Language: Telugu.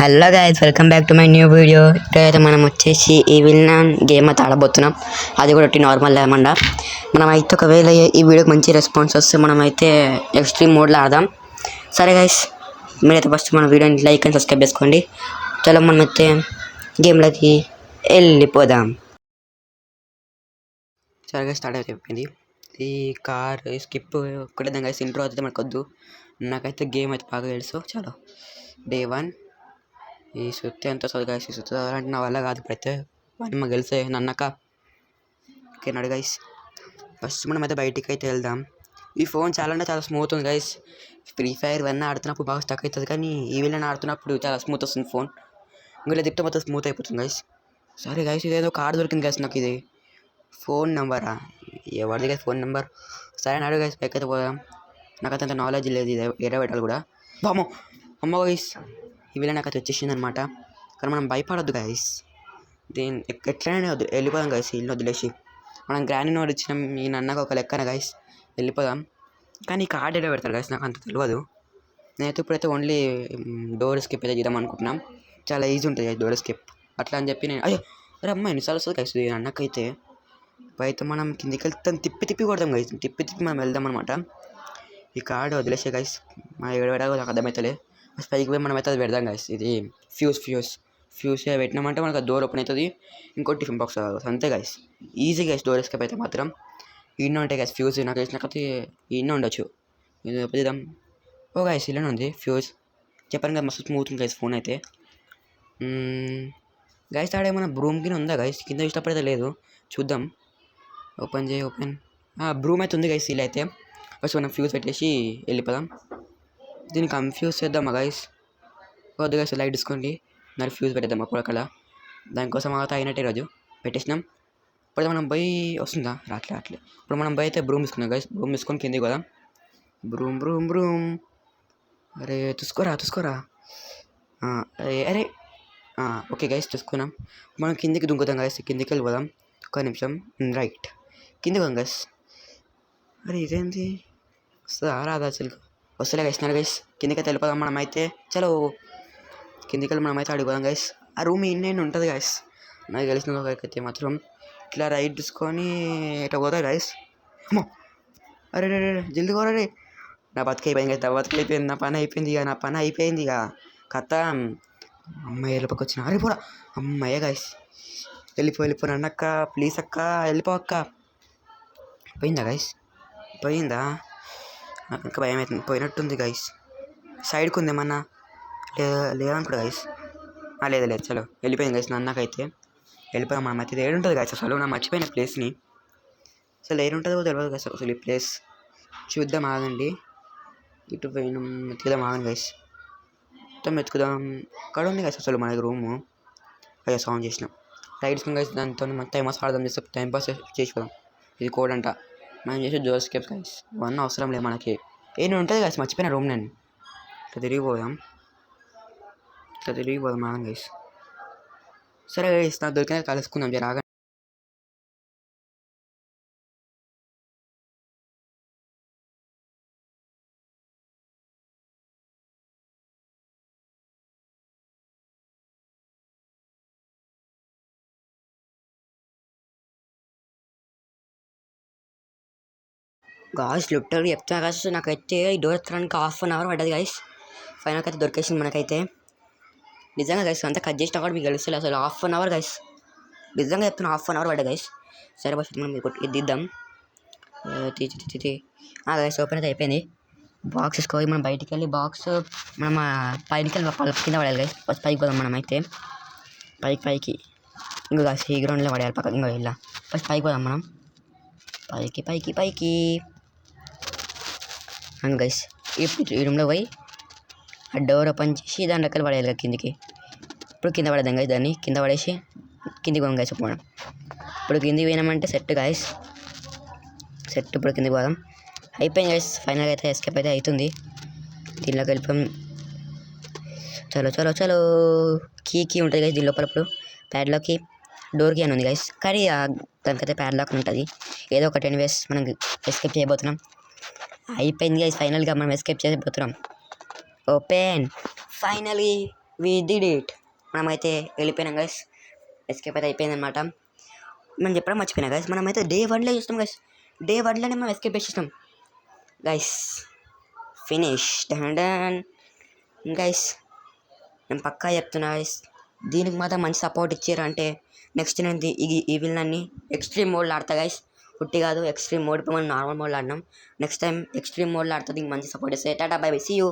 Hello guys, welcome back to my new video. ఇక్కడైతే మనం వచ్చేసి ఈ విల్లాన్ గేమ్ అయితే ఆడబోతున్నాం. అది కూడా నార్మల్ లేకుండా మనం అయితే ఒకవేళ ఈ వీడియోకి మంచి రెస్పాన్స్ వస్తే మనం అయితే ఎక్స్ట్రీమ్ మోడ్లో ఆడదాం. సరే గైస్, మీరైతే ఫస్ట్ మన వీడియోని లైక్ అండ్ సబ్స్క్రైబ్ చేసుకోండి. చలో మనం అయితే గేమ్లోకి వెళ్ళిపోదాం. సరే గైస్, స్టార్ట్ అయిపోయింది. ఈ కార్ స్కిప్ ఒక్కటే గైస్, ఇంట్రో అయితే మనకు వద్దు. నాకైతే గేమ్ అయితే బాగా తెలుసు. చలో డే 1. ఈ సుత్తి ఎంత చదువు గైస్, ఈ సుత్తి చదవాలంటే నా వల్ల కాదు. ఇప్పుడైతే వాడిని మాకు తెలిసే నన్నక. ఓకే నడు గైస్, ఫస్ట్ మనం అయితే బయటికి అయితే వెళ్దాం. ఈ ఫోన్ చాలా అంటే చాలా స్మూత్ ఉంది గైస్. ఫ్రీ ఫైర్ ఇవన్నీ ఆడుతున్నప్పుడు బాగా స్టక్ అవుతుంది, కానీ ఈ వీళ్ళని ఆడుతున్నప్పుడు చాలా స్మూత్ వస్తుంది ఫోన్. ఇందులో తిప్పితే మొత్తం స్మూత్ అయిపోతుంది గైస్. సరే గైస్, ఇదేదో కార్డు దొరికింది గైస్ నాకు. ఇది ఫోన్ నెంబరా? ఎవరిది గైస్ ఫోన్ నెంబర్? సరే నడు గైస్, పైకి అయితే పోదాం. నాకైతే అంత నాలెడ్జ్ లేదు ఇది ఎర్ర పెట్టాలి కూడా. బామో అమ్మ గైస్, ఈ వీళ్ళ నాకు అయితే వచ్చేసింది అనమాట. కానీ మనం భయపడొద్దు గైస్. దీని ఎట్లనే వెళ్ళిపోదాం గైస్. ఇల్లు వదిలేసి మనం గ్రాండ్ నోడ్ ఇచ్చినాం. ఈ నన్నకు ఒక లెక్కన గైస్ వెళ్ళిపోదాం. కానీ ఈ కార్డ్ ఎలా పెడతారు గైస్, నాకు అంత తెలియదు. నేనైతే ఇప్పుడైతే ఓన్లీ డోర్ స్కిప్ అయితే చేద్దాం అనుకుంటున్నాం. చాలా ఈజీ ఉంటుంది డోర్ స్కిప్ అట్లా అని చెప్పి నేను అయ్యో అరే అమ్మ ఎన్నిసార్లు వస్తుంది గైస్ అన్నకైతే. అయితే మనం కిందికి వెళ్తాం, తిప్పి కొడతాం గైస్. తిప్పి మనం వెళ్దాం అనమాట. ఈ కార్డు వదిలేసే గైస్, మా ఏడు పెట్టాలో నాకు అర్థమవుతలే. పైకి పోయి మనం అయితే అది పెడదాం గైస్. ఇది ఫ్యూస్ పెట్టినామంటే మనకు డోర్ ఓపెన్ అవుతుంది. ఇంకో టిఫిన్ బాక్స్ అంతే guys. Easy guys door escape అయితే మాత్రం. ఈయన ఉంటాయి గైస్ ఫ్యూజ్. నాకు వేసినాకైతే ఈయన ఉండొచ్చు. ఇది పెడదాం. ఓ గైస్ ఇలానే ఉంది ఫ్యూజ్. చెప్పాను కదా మస్తు స్మూత్ ఉంది గైస్ ఫోన్ అయితే. గైస్ ఆడేమన్నా బ్రూమ్ కింద ఉందా గైస్? కింద ఇష్టపడితే లేదు, చూద్దాం. ఓపెన్ బ్రూమ్ అయితే ఉంది గైస్. ఇలా అయితే ఫస్ట్ మనం ఫ్యూజ్ పెట్టేసి వెళ్ళిపోదాం. దీన్ని కన్ఫ్యూజ్ చేద్దామా గైస్? వద్దు గైస్, లైట్ తీసుకోండి. మరి ఫ్యూజ్ పెట్టేద్దాం అక్కడ. దానికోసం అయినట్టే రోజు పెట్టేసినాం. ఇప్పుడు మనం పోయి వస్తుందా? రాట్లే. ఇప్పుడు మనం పోయి అయితే బ్రూమ్ తీసుకున్నాం గైస్. బ్రూమ్ తీసుకొని కిందికి పోదాం. బ్రూమ్. అరే తీసుకోరా. అరే ఓకే గైస్, తీసుకున్నాం. మనం కిందికి దుంకుతాం గైస్. కిందికి వెళ్ళిపోదాం. ఒక్క నిమిషం. రైట్, కిందికి పోదాం గైస్. అరే ఇదేంటి వస్తుందా రాదా అసలు? వస్తలే గైస్. గైస్ కిందికైతే వెళ్ళిపోదాం మనం అయితే. చలో కిందికి వెళ్ళి మనం అయితే అడిగిపోదాం గైస్. ఆ రూమ్ ఇన్నేం ఉంటుంది గైస్. నాకు తెలిసిన అయితే మాత్రం ఇట్లా రైట్ తీసుకొని ఇట్లా పోతాయి గైస్. అమ్మో అరే జల్దీ కోరే. నా బతుకు అయిపోయింది గైస్. నా పని అయిపోయింది ఇక కథ. అమ్మాయి వెళ్ళిపోక వచ్చిన. అరే పోరా అమ్మాయి గైస్. వెళ్ళిపో అన్నక్క, ప్లీజ్ అక్క వెళ్ళిపో అక్క. పోయిందా గైస్? పోయిందా? నాకు ఇంకా భయం అవుతుంది. పోయినట్టుంది గైస్. సైడ్కి ఉంది ఏమన్నా లేదనుకుంటా గైస్. లేదు చలో వెళ్ళిపోయింది గైస్. నాన్నకైతే వెళ్ళిపోయాం మనం అయితే. ఏడుంటుంది గైస్ అసలు? నా మర్చిపోయిన ప్లేస్ని. అసలు ఏడుంటుందో తెలియదు గైస్ అసలు ఈ ప్లేస్. చూద్దాం ఆగండి. ఇటు పోయిన వెతుకుదాం ఆగండి గైస్. మొత్తం వెతుకుదాం. అక్కడ ఉంది గైస్ అసలు మనకి రూము. అయ్యో సౌండ్ చేసినాం. Lights guys. దాంతో మనం టైం పాస్ ఆడదాం చేస్తే టైం పాస్ చేసుకోదాం. ఇది కోడ్ అంట. మనం చేసే డోర్ స్కేప్స్ గైస్. ఇవన్నీ అవసరం లేదు మనకి. ఉంటుంది గైస్, మర్చిపోయిన రూమ్ నేను. ఇట్లా తిరిగిపోదాం ఆగం గైస్. సరే గైస్, నాకు దొరికిన కలుసుకుందాం జర ఆగండి. గాయస్ లిటరల్లీ చెప్తున్నా గైస్, నాకైతే ఈ డోర్ ఎత్తడానికి 1/2 అవర్ పడ్డది గైస్. ఫైనల్కి అయితే దొరికేసింది మనకైతే. నిజంగా గైస్ అంతా కట్ చేసినా కూడా మీకు తెలుస్తుంది అసలు 1/2 అవర్ గైస్. నిజంగా చెప్తున్నా 1/2 అవర్ పడ్డది గైస్. సరే బస్ మనం ఇది దిద్దాం. గైస్ ఓపెన్ అయితే అయిపోయింది. బాక్స్ తీసుకోవాలి. మనం బయటికి వెళ్ళి బాక్స్ మనం పైకి వెళ్ళి కింద పడాలి గైస్. ఫస్ట్ పైకి పోదాం మనం అయితే. పైకి ఇంకో గైస్ ఈ గ్రౌండ్లో పడేయాలి పక్క. ఇంకో ఇలా ఫస్ట్ పైకి పోదాం మనం. పైకి అండ్ గైస్ ఈ రూమ్లో పోయి ఆ డోర్ ఓపెన్ చేసి దాని రెక్కలు పడేయాలి కిందికి. ఇప్పుడు కింద పడదాం గైస్. దాన్ని కింద పడేసి కిందికి పోదాం గైస్. పోవడం ఇప్పుడు కిందికి పోయినామంటే సెట్ గైస్. ఇప్పుడు కిందికి పోదాం. అయిపోయింది గైస్. ఫైనల్గా అయితే ఎస్కేప్ అయితే అవుతుంది. దీనిలోకి వెళ్ళిపోయాం. చలో కీ ఉంటుంది గైస్ దీని లోపల. ఇప్పుడు ప్యాడ్లాక్కి డోర్కి అని ఉంది గైస్, కానీ దానికైతే ప్యాడ్లాక్ ఉంటుంది. ఏదో ఒక 10 వేస్ మనం ఎస్కేప్ చేయబోతున్నాం. అయిపోయింది గైస్. ఫైనల్గా మనం ఎస్కేప్ చేయబోతున్నాం. Open finally. We did it. మనమైతే వెళ్ళిపోయినాం గైస్. ఎస్కేప్ అయితే అయిపోయింది అనమాట. మనం చెప్పడం మర్చిపోయినా గైస్, మనమైతే డే 1లో చూస్తాం గైస్. డే 1లోనే మనం ఎస్కేప్ చేసేస్తాం గైస్. Finish done guys. నేను పక్కా చెప్తున్నా గైస్, దీనికి మాత్రం మంచి సపోర్ట్ ఇచ్చారు అంటే నెక్స్ట్ నేను ఈ విల్లని ఎక్స్ట్రీమ్ మోడ్లో ఆడతా గైస్. పుట్టి కాదు, ఎక్స్ట్రీమ్ మోడ్. ఇప్పుడు మనం నార్మల్ మోడ్లో ఆడినాం. నెక్స్ట్ టైం ఎక్స్ట్రీమ్ మోడ్లో ఆడుతుంది. మంచి సపోర్ట్ ఇస్తే టాటా బై బై, సీ యూ.